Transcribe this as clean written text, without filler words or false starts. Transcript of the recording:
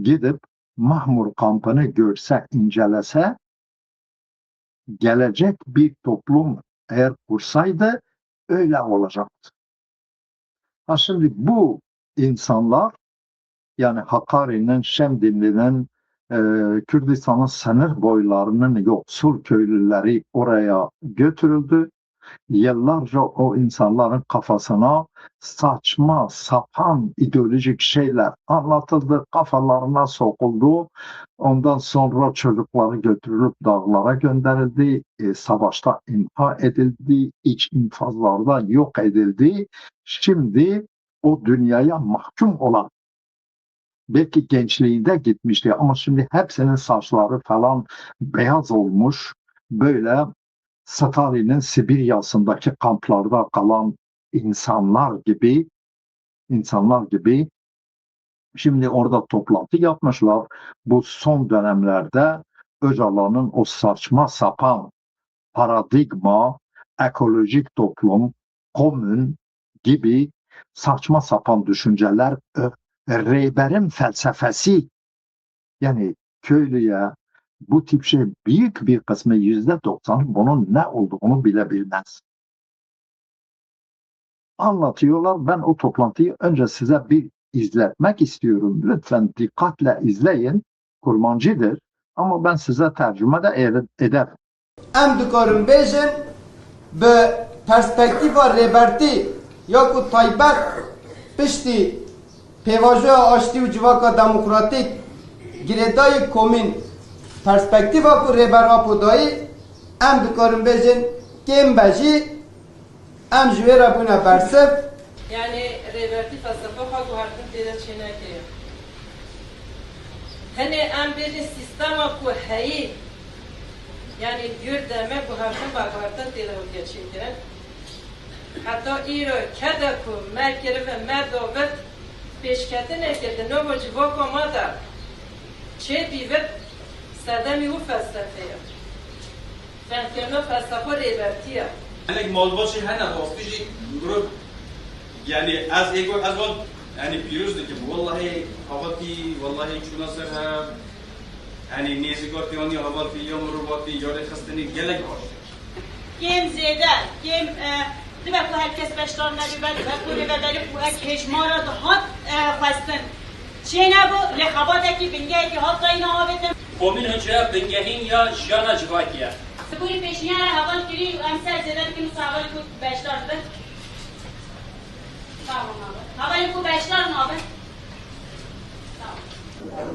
gidip Mahmur kampını görse, incelese, gelecek bir toplum eğer kursaydı öyle olacaktı. Ha şimdi bu insanlar, yani Hakkari'nin, Şemdinli'nin, Kürdistan'ın sınır boylarının yoksul köylüleri oraya götürüldü. Yıllarca o insanların kafasına saçma sapan ideolojik şeyler anlatıldı, kafalarına sokuldu. Ondan sonra çocukları götürülüp dağlara gönderildi, savaşta imha edildi, iç infazlarda yok edildi. Şimdi o dünyaya mahkum olan, belki gençliğinde gitmişti ama şimdi hepsinin saçları falan beyaz olmuş, böyle Stalin'in Sibirya'sındaki kamplarda kalan insanlar gibi şimdi orada toplantı yapmışlar. Bu son dönemlerde Öcalan'ın o saçma sapan paradigma, ekolojik toplum, komün gibi saçma sapan düşünceler, rehberin felsefesi, yani köylüye bu tip şey, büyük bir kısmı, %90 bunun ne olduğunu bile bilmez. Anlatıyorlar. Ben o toplantıyı önce size bir izletmek istiyorum. Lütfen dikkatle izleyin. Kurmancıdır ama ben size tercüme de ederim. Em dikarin bêjin bi perspektîva rêbertî ya ku taybet piştî pêvajoya aştî û civaka demokratîk girêdayê komîn perspektîva ku rêber apodayî em dikarin bêjin kêm bejî em ji wê re bûne bersiv. Yani rêbertî felsefe xwe guhertin têde çênekiriye. Henê em bêjin sîstema ku heyî, yani gür deme guhertin baguhertin têde hûtiye çêkirin. Heta îro kede ku me kirive me davit pêşketinê kirdi nava civaka me de çê bîvit sedemî û felsefeye. Fehmkirina felsefe rêbertî ye. Like malbaşı hene rastlıcı grup yani az ego az ol yani biliyoruz ki vallahi havati vallahi şuna serha yani neyse kortiyoni havati yamru vati yare khastani gelek var. Kim zede kim demek bu herkes başlarına bir böyle ve böyle bu keşmara da hat fastan. Çene bu lehabataki bingeki hatta yine abetin. Komin önce bingehin ya jana civatiye. Buri peşniyara havan kiri emsel zeden ki musavali ku beşlardı. Tamam abi. Havali ku beşlar ne abi?